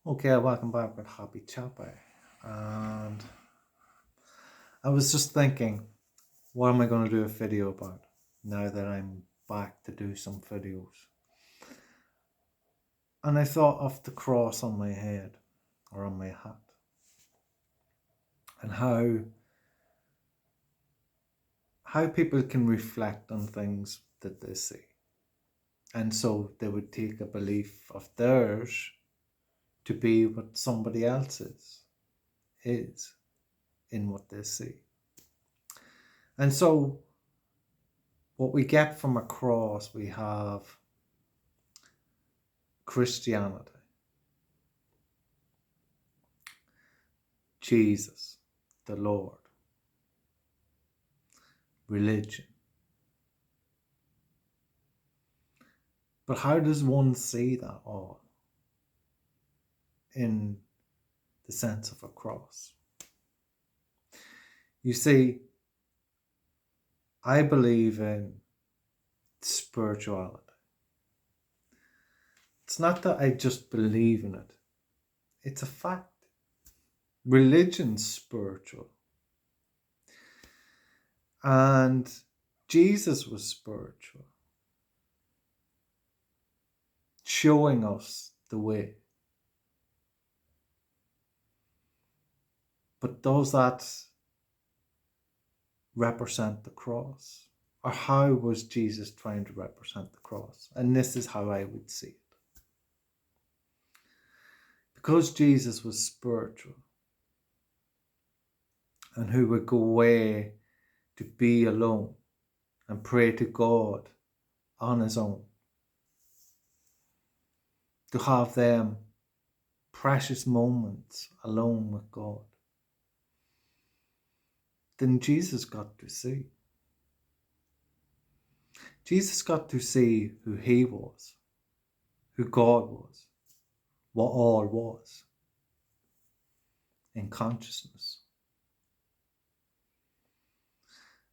Okay, welcome back with Happy Chappy. And I was just thinking, what am I going to do a video about now that I'm back to do some videos? And I thought of the cross on my head or on my hat and how people can reflect on things that they see. And so they would take a belief of theirs to be what somebody else's is in what they see. And so what we get from a cross, we have Christianity, Jesus, the Lord, religion. But how does one see that all in the sense of a cross? You see, I believe in spirituality. It's not that I just believe in it. It's a fact. Religion's spiritual. And Jesus was spiritual, showing us the way. But does that represent the cross? Or how was Jesus trying to represent the cross? And this is how I would see it. Because Jesus was spiritual and who would go away to be alone and pray to God on his own, to have them precious moments alone with God, then Jesus got to see. Jesus got to see who he was, who God was, what all was in consciousness.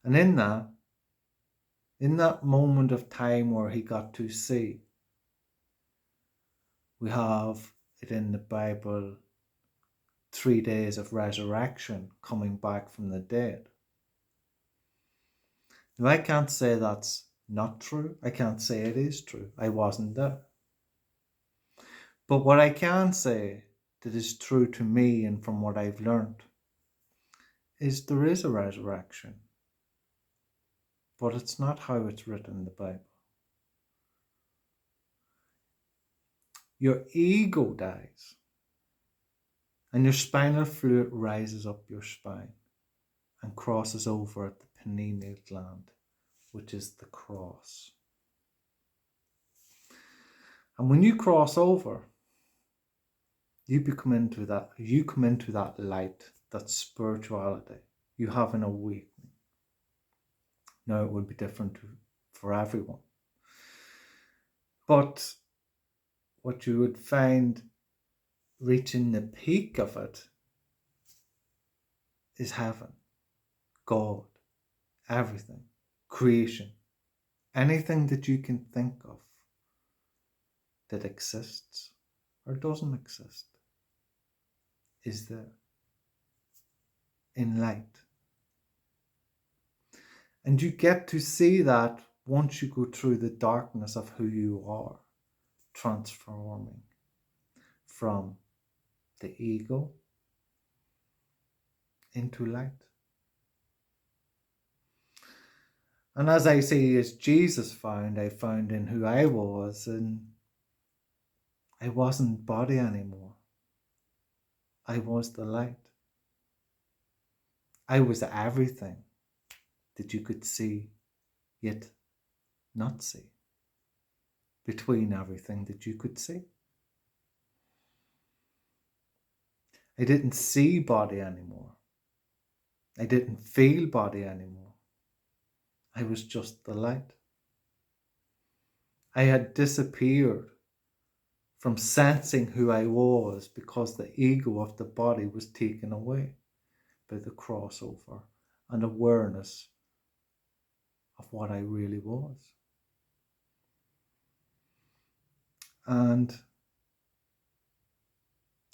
And in that moment of time where he got to see, we have it in the Bible, 3 days of resurrection, coming back from the dead. Now, I can't say that's not true. I can't say it is true. I wasn't there. But what I can say that is true to me and from what I've learned is there is a resurrection. But it's not how it's written in the Bible. Your ego dies and your spinal fluid rises up your spine and crosses over at the pineal gland, which is the cross. And when you cross over, you come into that light, that spirituality. You have an awakening. Now it would be different for everyone. But what you would find reaching the peak of it is heaven, God, everything, creation, anything that you can think of that exists or doesn't exist is there in light. And you get to see that once you go through the darkness of who you are, transforming from the ego into light. And as I say, as Jesus found, I found in who I was, and I wasn't body anymore. I was the light. I was everything that you could see, yet not see, between everything that you could see. I didn't see body anymore. I didn't feel body anymore. I was just the light. I had disappeared from sensing who I was because the ego of the body was taken away by the crossover and awareness of what I really was. And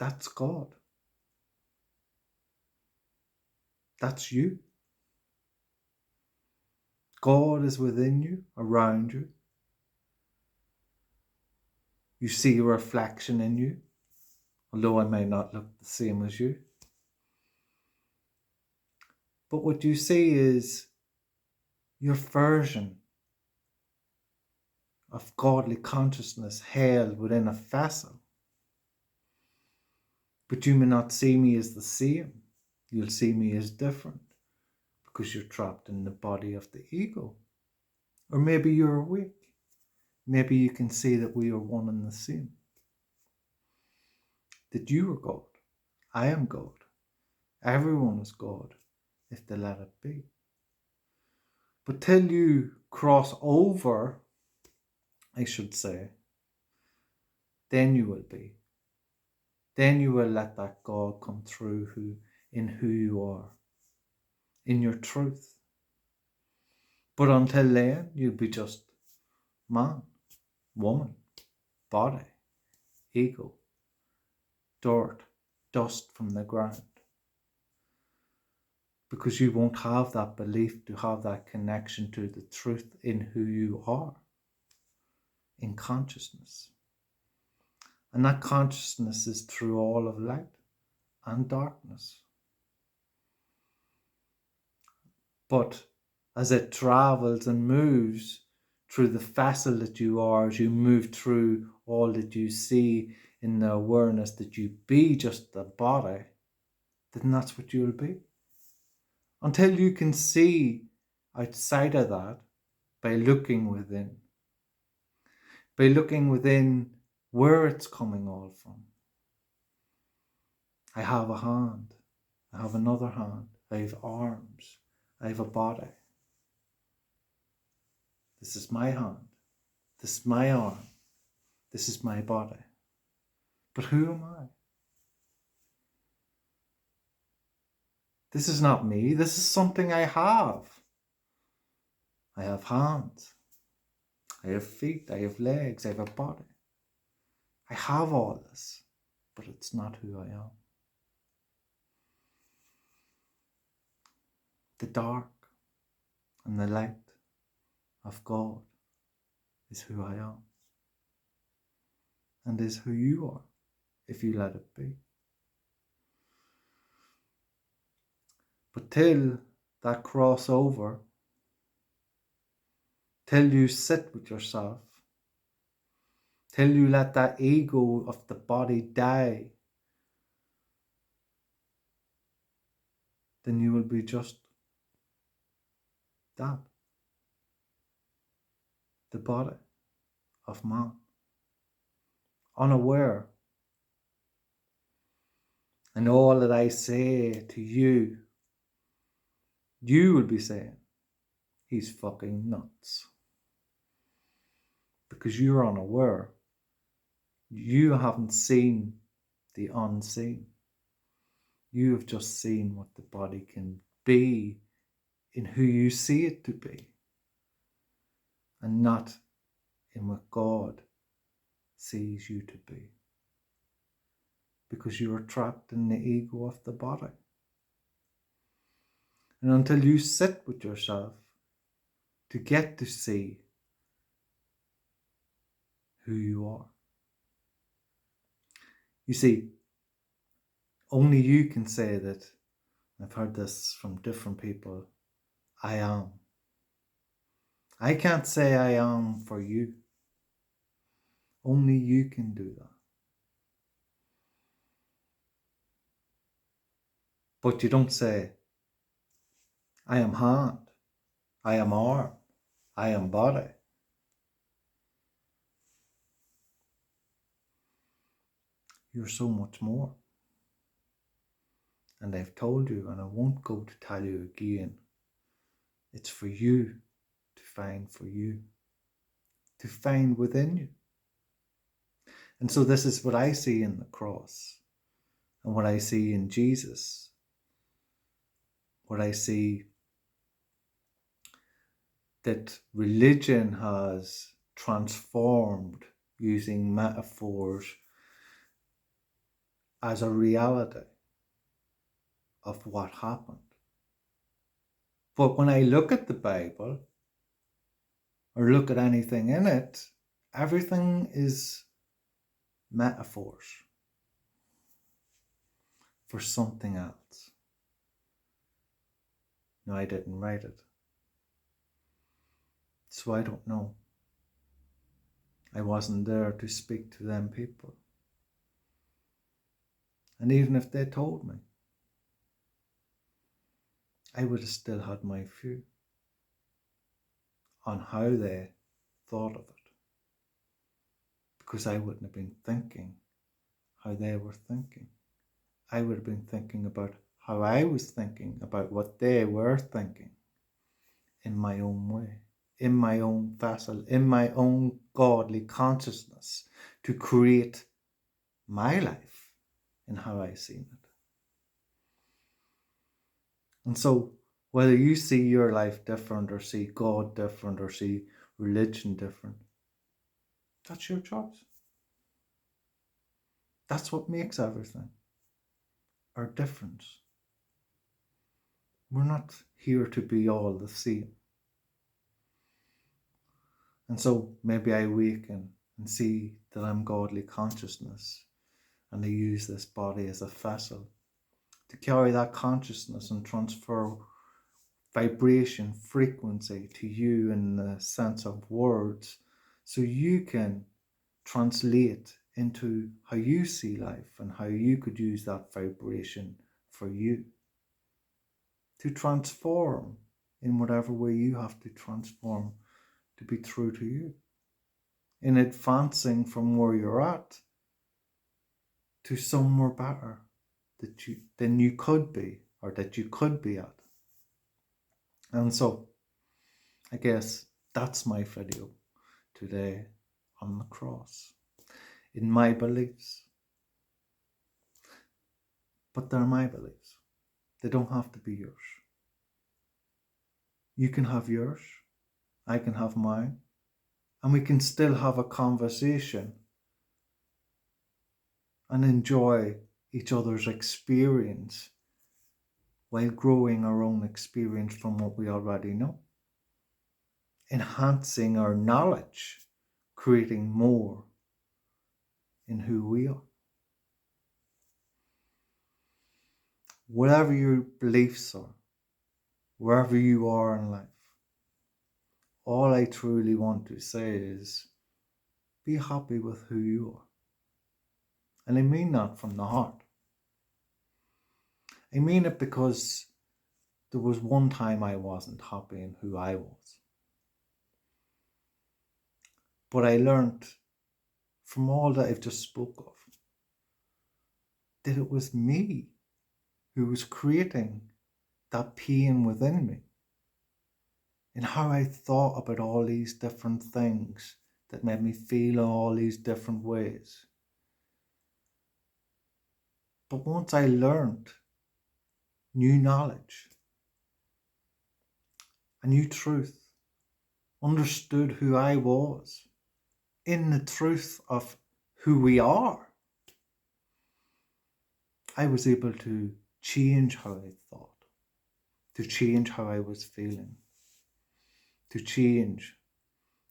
That's God. That's you. God is within you, around you. You see a reflection in you, although I may not look the same as you. But what you see is your version of godly consciousness held within a vessel. But you may not see me as the same. You'll see me as different because you're trapped in the body of the ego. Or maybe you're awake. Maybe you can see that we are one and the same. That you are God. I am God. Everyone is God if they let it be. But till you cross over, I should say, then you will be. Then you will let that God come through in who you are, in your truth. But until then, you'll be just man, woman, body, ego, dirt, dust from the ground. Because you won't have that belief to have that connection to the truth in who you are, in consciousness. And that consciousness is through all of light and darkness. But as it travels and moves through the vessel that you are, as you move through all that you see in the awareness that you be just the body, then that's what you'll be. Until you can see outside of that by looking within. By looking within where it's coming all from. I have a hand. I have another hand. I have arms. I have a body. This is my hand. This is my arm. This is my body. But who am I? This is not me. This is something I have. I have hands. I have feet. I have legs. I have a body. I have all this, but it's not who I am. The dark and the light of God is who I am. And is who you are, if you let it be. But till that crossover, till you sit with yourself, till you let that ego of the body die, then you will be just that. The body of man. Unaware. And all that I say to you, you will be saying, he's fucking nuts. Because you're unaware. You haven't seen the unseen. You have just seen what the body can be in who you see it to be. And not in what God sees you to be. Because you are trapped in the ego of the body. And until you sit with yourself to get to see who you are. You see, only you can say that, I've heard this from different people, I am. I can't say I am for you. Only you can do that. But you don't say, I am hand, I am arm, I am body. You're so much more. And I've told you, and I won't go to tell you again, it's for you to find for you, to find within you. And so this is what I see in the cross, and what I see in Jesus, what I see that religion has transformed using metaphors as a reality of what happened. But when I look at the Bible or look at anything in it, everything is metaphors for something else. No, I didn't write it, so I don't know. I wasn't there to speak to them people. And even if they told me, I would have still had my view on how they thought of it, because I wouldn't have been thinking how they were thinking. I would have been thinking about how I was thinking about what they were thinking in my own way, in my own vessel, in my own godly consciousness, to create my life and how I seen it. And so whether you see your life different or see God different or see religion different, that's your choice. That's what makes everything, our difference. We're not here to be all the same. And so maybe I awaken and see that I'm godly consciousness, and I use this body as a vessel to carry that consciousness and transfer vibration, frequency to you in the sense of words, so you can translate into how you see life and how you could use that vibration for you to transform in whatever way you have to transform to be true to you, in advancing from where you're at to somewhere better than you could be, or that you could be at. And so I guess that's my video today on the cross, in my beliefs. But they're my beliefs. They don't have to be yours. You can have yours, I can have mine, and we can still have a conversation and enjoy each other's experience while growing our own experience from what we already know, enhancing our knowledge, creating more in who we are. Whatever your beliefs are, wherever you are in life, all I truly want to say is be happy with who you are. And I mean that from the heart. I mean it because there was one time I wasn't happy in who I was. But I learned from all that I've just spoke of that it was me who was creating that pain within me, and how I thought about all these different things that made me feel in all these different ways. But once I learned new knowledge, a new truth, understood who I was in the truth of who we are, I was able to change how I thought, to change how I was feeling, to change,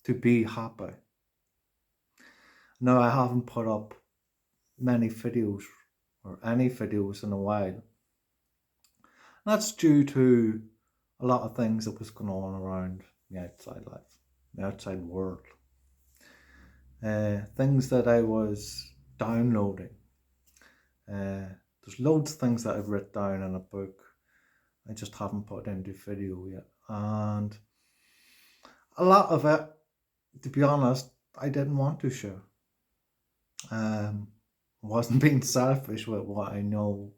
to be happy. Now, I haven't put up many videos or any videos in a while. That's due to a lot of things that was going on around the outside life, the outside world. Things that I was downloading. There's loads of things that I've written down in a book. I just haven't put it into video yet. And a lot of it, to be honest, I didn't want to share. Wasn't being selfish with what I know.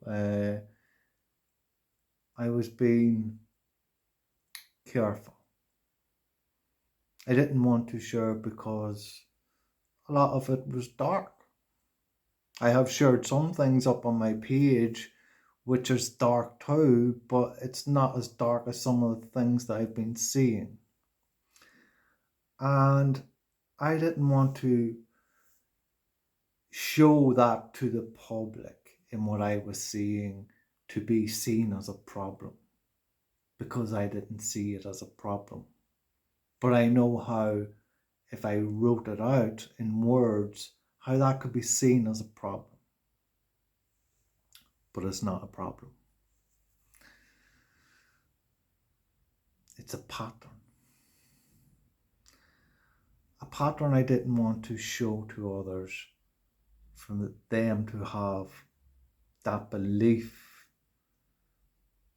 I was being careful. I didn't want to share because a lot of it was dark. I have shared some things up on my page which is dark too, but it's not as dark as some of the things that I've been seeing. And I didn't want to show that to the public in what I was seeing to be seen as a problem, because I didn't see it as a problem. But I know how, if I wrote it out in words, how that could be seen as a problem. But it's not a problem. It's a pattern. A pattern I didn't want to show to others, for them to have that belief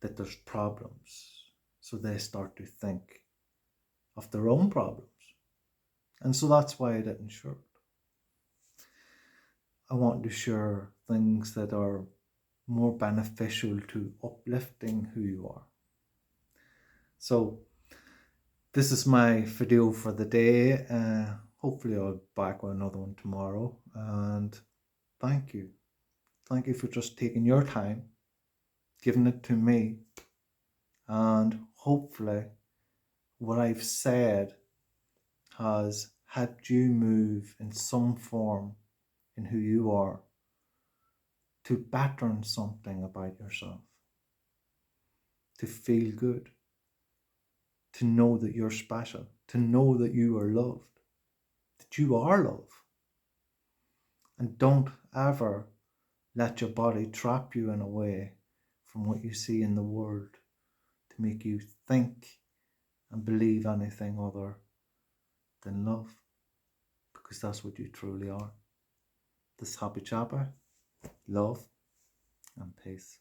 that there's problems. So they start to think of their own problems. And so that's why I didn't share it. I want to share things that are more beneficial to uplifting who you are. So this is my video for the day. Hopefully I'll be back with another one tomorrow. And thank you. Thank you for just taking your time, giving it to me. And hopefully what I've said has helped you move in some form in who you are, to pattern something about yourself, to feel good, to know that you're special, to know that you are loved, that you are love. And don't ever let your body trap you in a way from what you see in the world to make you think and believe anything other than love, because that's what you truly are. This Happy Chapter, love and peace.